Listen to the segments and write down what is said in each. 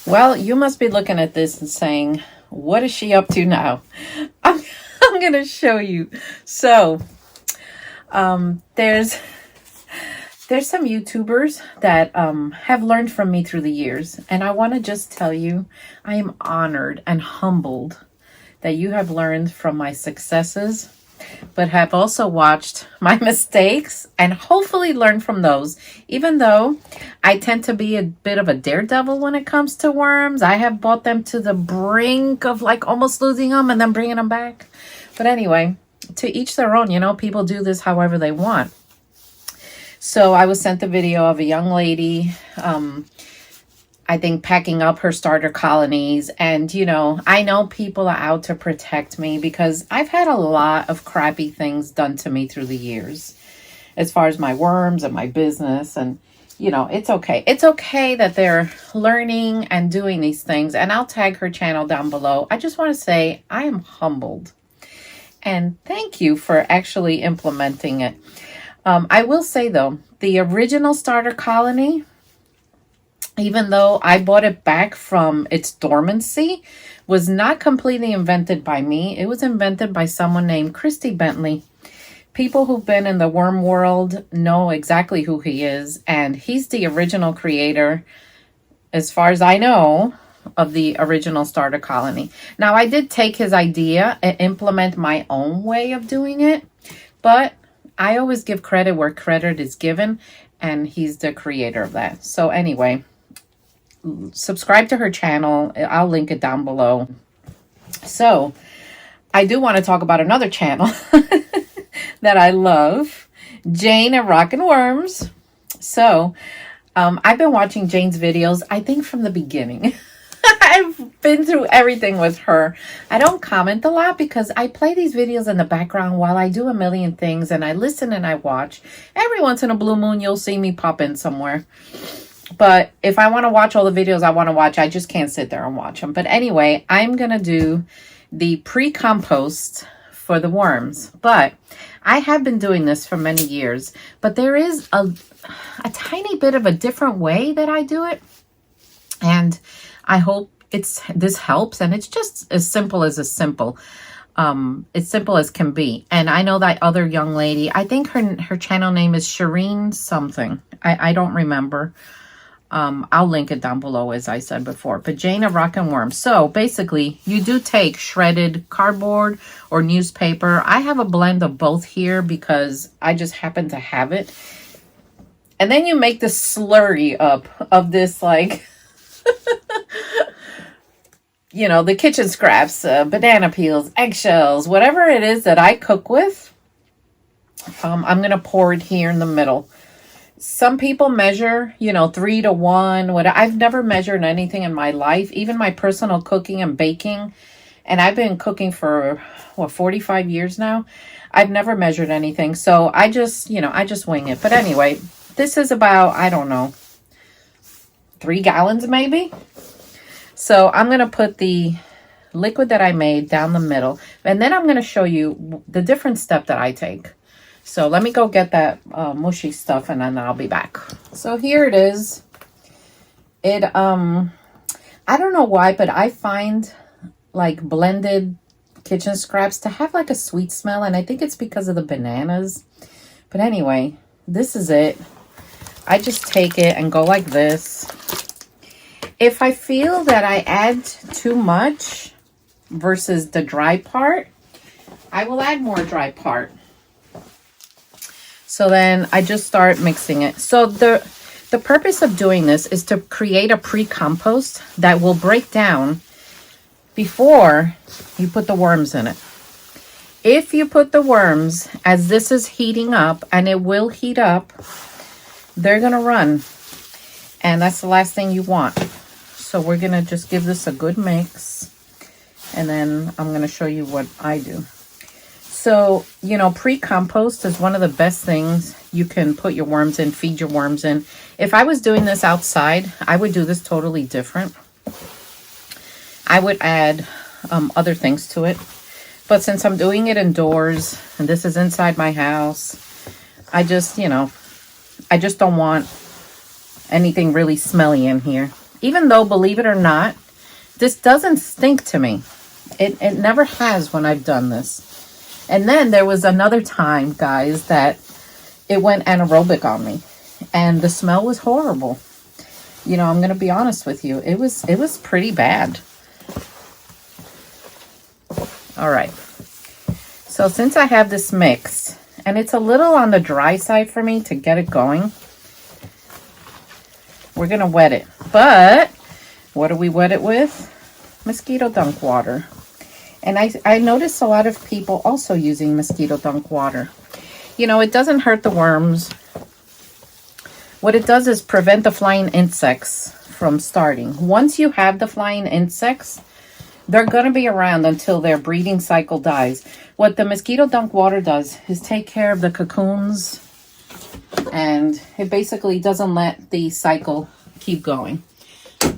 Well, you must be looking at this and saying, what is she up to now? I'm, I'm going to show you. So, there's some YouTubers that have learned from me through the years. And I want to just tell you, I am honored and humbled that you have learned from my successes, but have also watched my mistakes and hopefully learned from those. Even though I tend to be a bit of a daredevil when it comes to worms, I have brought them to the brink of like almost losing them and then bringing them back. But anyway, to each their own, people do this however they want. So I was sent a video of a young lady, I think packing up her starter colonies. And, I know people are out to protect me because I've had a lot of crappy things done to me through the years as far as my worms and my business. And, it's okay. It's okay that they're learning and doing these things. And I'll tag her channel down below. I just want to say I am humbled. And thank you for actually implementing it. I will say, though, the original starter colony, even though I bought it back from its dormancy, was not completely invented by me. It was invented by someone named Christy Bentley. People who've been in the worm world know exactly who he is, and he's the original creator, as far as I know, of the original starter colony. Now, I did take his idea and implement my own way of doing it, but I always give credit where credit is given, and he's the creator of that. So anyway, subscribe to her channel. I'll link it down below. So I do want to talk about another channel that I love, Jane and Rockin' Worms. So I've been watching Jane's videos, I think from the beginning. I've been through everything with her. I don't comment a lot because I play these videos in the background while I do a million things, and I listen and I watch. Every once in a blue moon, you'll see me pop in somewhere. But if I want to watch all the videos I want to watch, I just can't sit there and watch them. But anyway, I'm going to do the pre-compost for the worms. But I have been doing this for many years. But there is a tiny bit of a different way that I do it. And I hope this helps, and it's just as simple as simple as can be. And I know that other young lady, I think her channel name is Shireen something. I don't remember. I'll link it down below, as I said before. But Jane of Rockin' Worms. So basically, you do take shredded cardboard or newspaper. I have a blend of both here because I just happen to have it. And then you make this slurry up of this like the kitchen scraps, banana peels, eggshells, whatever it is that I cook with. I'm going to pour it here in the middle. Some people measure, 3 to 1. I've never measured anything in my life, even my personal cooking and baking. And I've been cooking for, 45 years now. I've never measured anything. So I just wing it. But anyway, this is about, I don't know, 3 gallons maybe. So I'm going to put the liquid that I made down the middle. And then I'm going to show you the different step that I take. So let me go get that mushy stuff, and then I'll be back. So here it is. I don't know why, but I find like blended kitchen scraps to have like a sweet smell. And I think it's because of the bananas. But anyway, this is it. I just take it and go like this. If I feel that I add too much versus the dry part, I will add more dry part. So then I just start mixing it. So the purpose of doing this is to create a pre-compost that will break down before you put the worms in it. If you put the worms as this is heating up, and it will heat up, they're going to run. And that's the last thing you want. So we're going to just give this a good mix. And then I'm going to show you what I do. So, pre-compost is one of the best things you can put your worms in, feed your worms in. If I was doing this outside, I would do this totally different. I would add other things to it. But since I'm doing it indoors, and this is inside my house, I just don't want anything really smelly in here. Even though, believe it or not, this doesn't stink to me. It never has when I've done this. And then there was another time, guys, that it went anaerobic on me. And the smell was horrible. You know, I'm going to be honest with you. It was pretty bad. All right. So since I have this mixed, and it's a little on the dry side for me to get it going, we're going to wet it. But what do we wet it with? Mosquito dunk water. And I noticed a lot of people also using mosquito dunk water. You know, it doesn't hurt the worms. What it does is prevent the flying insects from starting. Once you have the flying insects, they're going to be around until their breeding cycle dies. What the mosquito dunk water does is take care of the cocoons, and it basically doesn't let the cycle keep going.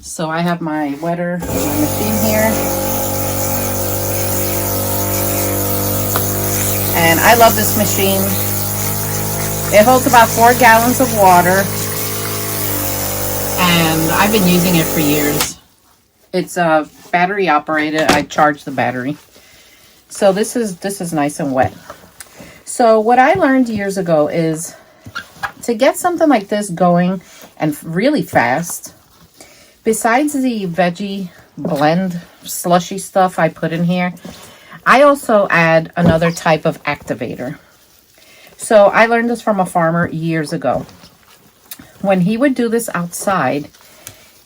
So I have my wetter, my machine here. And I love this machine. It holds about 4 gallons of water. And I've been using it for years. It's battery operated. I charge the battery. So this is nice and wet. So what I learned years ago is to get something like this going and really fast, besides the veggie blend slushy stuff I put in here, I also add another type of activator. So I learned this from a farmer years ago. When he would do this outside,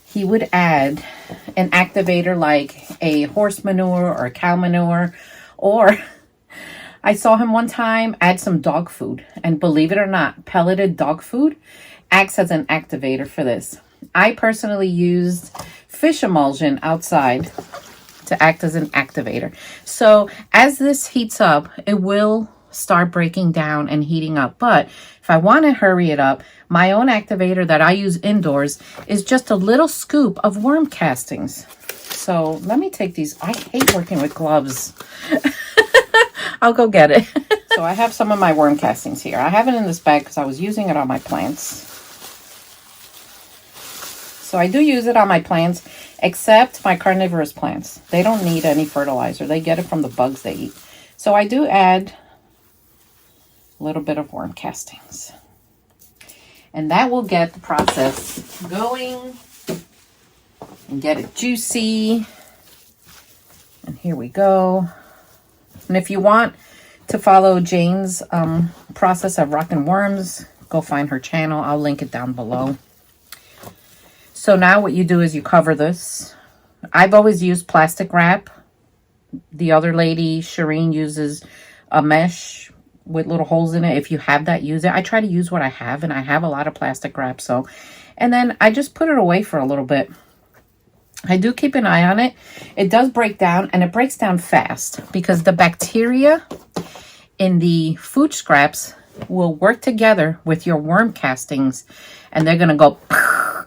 he would add an activator like a horse manure or cow manure, or I saw him one time add some dog food. And believe it or not, pelleted dog food acts as an activator for this. I personally used fish emulsion outside to act as an activator. So as this heats up, it will start breaking down and heating up. But if I want to hurry it up, my own activator that I use indoors is just a little scoop of worm castings. So let me take these. I hate working with gloves. I'll go get it. So I have some of my worm castings here. I have it in this bag because I was using it on my plants. So I do use it on my plants, except my carnivorous plants. They don't need any fertilizer. They get it from the bugs they eat. So I do add a little bit of worm castings. And that will get the process going and get it juicy. And here we go. And if you want to follow Jane's process of rockin' worms, go find her channel. I'll link it down below. So now what you do is you cover this. I've always used plastic wrap. The other lady, Shireen, uses a mesh with little holes in it. If you have that, use it. I try to use what I have, and I have a lot of plastic wrap. So, and then I just put it away for a little bit. I do keep an eye on it. It does break down, and it breaks down fast because the bacteria in the food scraps will work together with your worm castings, and they're going to go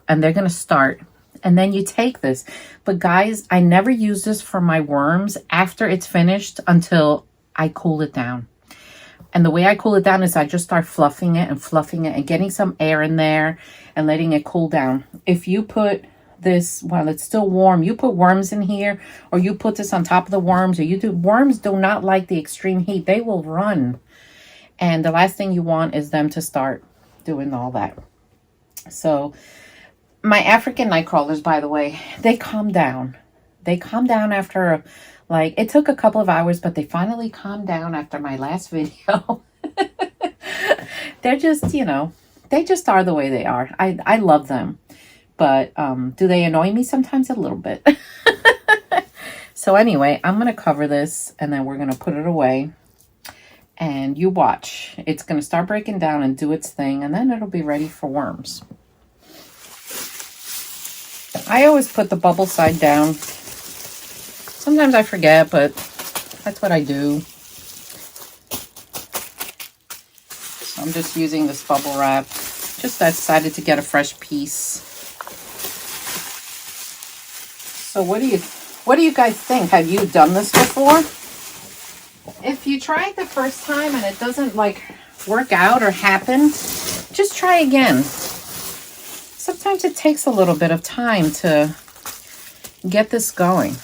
and they're going to start. And then you take this. But guys, I never use this for my worms after it's finished until I cool it down. And the way I cool it down is I just start fluffing it and getting some air in there and letting it cool down. If you put this while it's still warm, you put worms in here, or you put this on top of the worms, or worms do not like the extreme heat. They will run. And the last thing you want is them to start doing all that. So my African night crawlers, by the way, they calm down. They calm down after, like, it took a couple of hours, but they finally calmed down after my last video. They're just, you know, they just are the way they are. I love them. But do they annoy me sometimes? A little bit. So anyway, I'm going to cover this, and then we're going to put it away. And you watch. It's going to start breaking down and do its thing, and then it'll be ready for worms. I always put the bubble side down. Sometimes I forget, but that's what I do. So I'm just using this bubble wrap. Just I decided to get a fresh piece. So what do you guys think? Have you done this before? If you try it the first time and it doesn't like work out or happen, just try again. Sometimes sometimes it takes a little bit of time to get this going.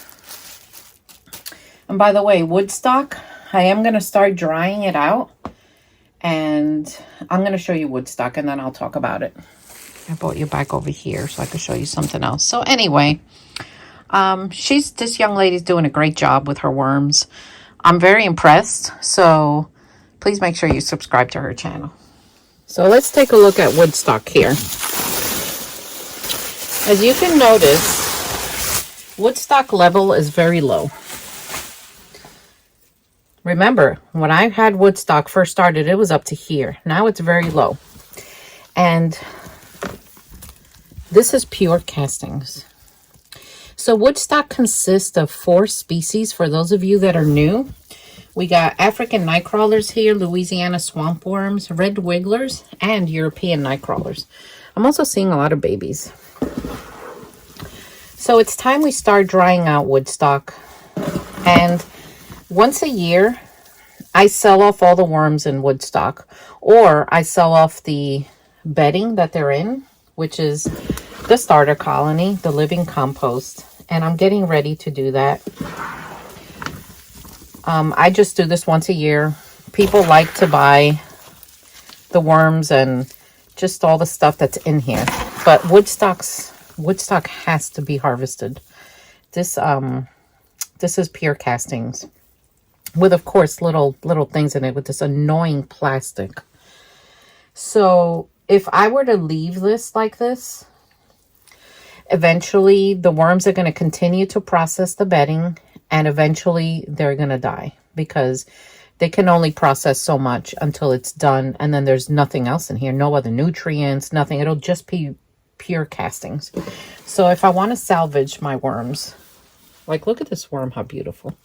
And by the way, wood stock, I am going to start drying it out. And I'm going to show you wood stock and then I'll talk about it. I brought you back over here so I can show you something else. So anyway, this young lady's doing a great job with her worms. I'm very impressed. So please make sure you subscribe to her channel. So let's take a look at wood stock here. As you can notice, wood stock level is very low. Remember, when I had wood stock first started, it was up to here. Now it's very low. And this is pure castings. So wood stock consists of 4 species for those of you that are new. We got African night crawlers here, Louisiana swamp worms, red wigglers, and European night crawlers. I'm also seeing a lot of babies. So it's time we start drying out wood stock. And once a year, I sell off all the worms in wood stock, or I sell off the bedding that they're in, which is the starter colony, the living compost. And I'm getting ready to do that. I just do this once a year. People like to buy the worms and just all the stuff that's in here. But wood stock has to be harvested. This is pure castings with, of course, little things in it with this annoying plastic. So if I were to leave this like this, eventually the worms are going to continue to process the bedding. And eventually they're going to die because they can only process so much until it's done. And then there's nothing else in here. No other nutrients, nothing. It'll just be pure castings. So if I want to salvage my worms, like look at this worm, how beautiful.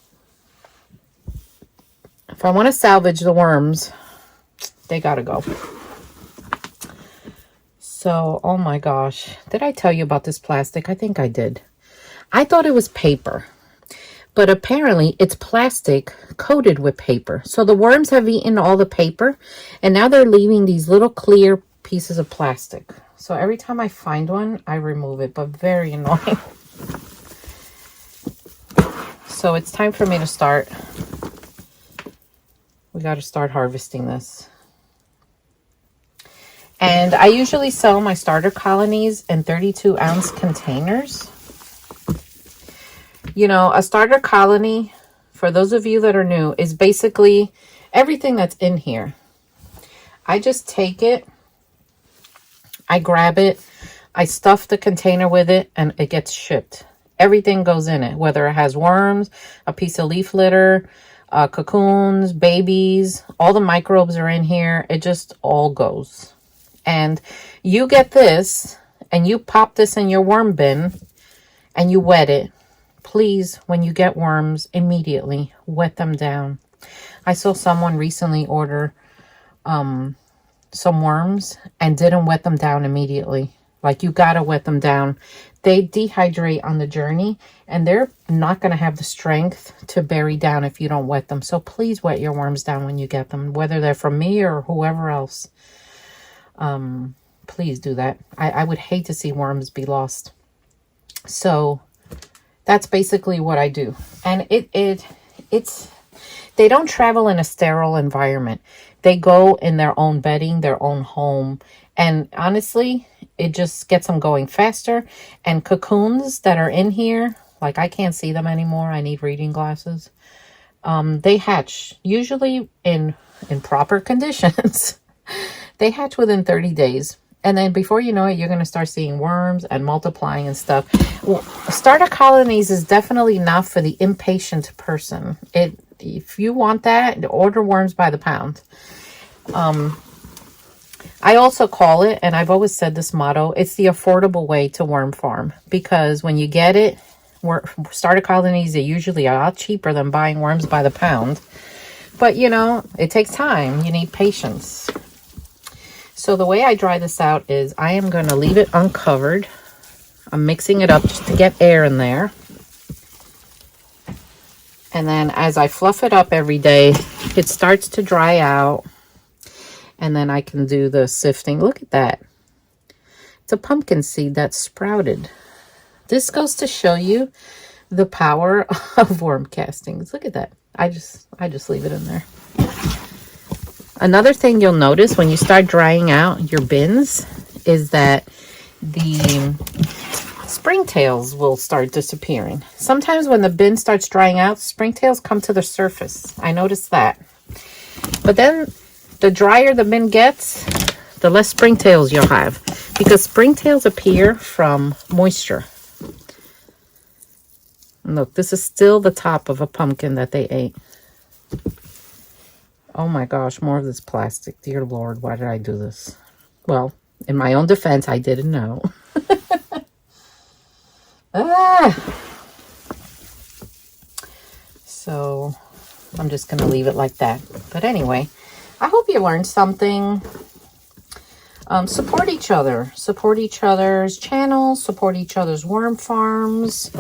If I want to salvage the worms, they got to go. So, oh my gosh. Did I tell you about this plastic? I think I did. I thought it was paper. But apparently it's plastic coated with paper. So the worms have eaten all the paper and now they're leaving these little clear pieces of plastic. So every time I find one, I remove it, but very annoying. So it's time for me to start. We got to start harvesting this. And I usually sell my starter colonies in 32-ounce containers. You know, a starter colony, for those of you that are new, is basically everything that's in here. I just take it, I grab it, I stuff the container with it, and it gets shipped. Everything goes in it, whether it has worms, a piece of leaf litter, cocoons, babies, all the microbes are in here. It just all goes. And you get this, and you pop this in your worm bin, and you wet it. Please, when you get worms, immediately wet them down. I saw someone recently order some worms and didn't wet them down immediately. Like, you gotta wet them down. They dehydrate on the journey, and they're not gonna have the strength to bury down if you don't wet them. So please wet your worms down when you get them, whether they're from me or whoever else. Please do that. I would hate to see worms be lost. So that's basically what I do. And it's they don't travel in a sterile environment. They go in their own bedding, their own home. And honestly, it just gets them going faster. And cocoons that are in here, like I can't see them anymore. I need reading glasses. They hatch usually in proper conditions. They hatch within 30 days. And then before you know it, you're going to start seeing worms and multiplying and stuff. Well, starter colonies is definitely not for the impatient person. If you want that, order worms by the pound. I also call it, and I've always said this motto, it's the affordable way to worm farm. Because when you get it, starter colonies are usually a lot cheaper than buying worms by the pound. But, you know, it takes time. You need patience. So the way I dry this out is I am going to leave it uncovered. I'm mixing it up just to get air in there. And then as I fluff it up every day, it starts to dry out. And then I can do the sifting. Look at that. It's a pumpkin seed that sprouted. This goes to show you the power of worm castings. Look at that. I just leave it in there. Another thing you'll notice when you start drying out your bins is that the springtails will start disappearing. Sometimes when the bin starts drying out, springtails come to the surface. I noticed that. But then the drier the bin gets, the less springtails you'll have, because springtails appear from moisture. And look, this is still the top of a pumpkin that they ate. Oh my gosh, more of this plastic. Dear Lord, why did I do this? Well, in my own defense, I didn't know. So I'm just going to leave it like that. But anyway, I hope you learned something. Support each other. Support each other's channels. Support each other's worm farms.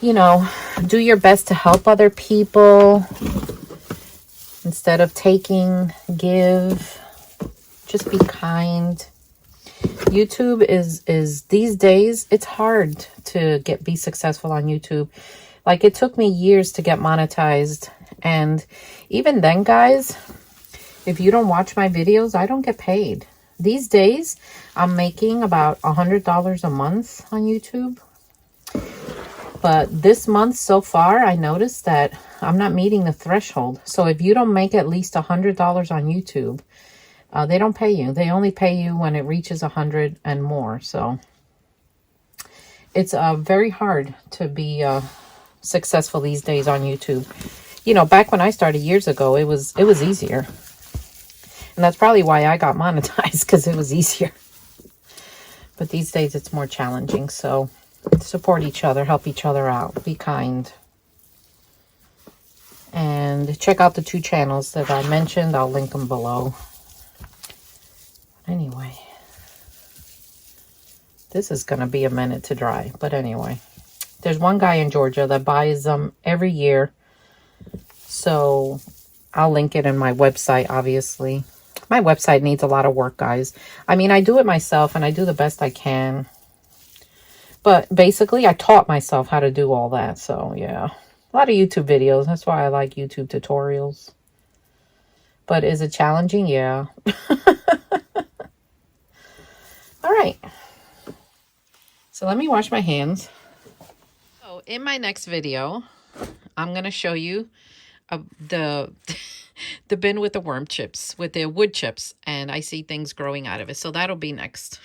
You know, do your best to help other people. Instead of taking, give. Just be kind. YouTube is these days, it's hard to be successful on YouTube. Like, it took me years to get monetized. And even then, guys, if you don't watch my videos, I don't get paid. These days, I'm making about $100 a month on YouTube. But this month so far, I noticed that I'm not meeting the threshold. So if you don't make at least $100 on YouTube, they don't pay you. They only pay you when it reaches 100 and more. So it's very hard to be successful these days on YouTube. You know, back when I started years ago, it was easier. And that's probably why I got monetized, because it was easier. But these days it's more challenging. So support each other, help each other out, be kind. And check out the 2 channels that I mentioned. I'll link them below. Anyway, this is going to be a minute to dry. But anyway, there's one guy in Georgia that buys them every year. So I'll link it in my website, obviously. My website needs a lot of work, guys. I mean, I do it myself and I do the best I can. But basically, I taught myself how to do all that. So, yeah. A lot of YouTube videos. That's why I like YouTube tutorials. But is it challenging? Yeah. All right. So let me wash my hands. So in my next video, I'm going to show you the bin with the worm chips, with the wood chips. And I see things growing out of it. So that'll be next.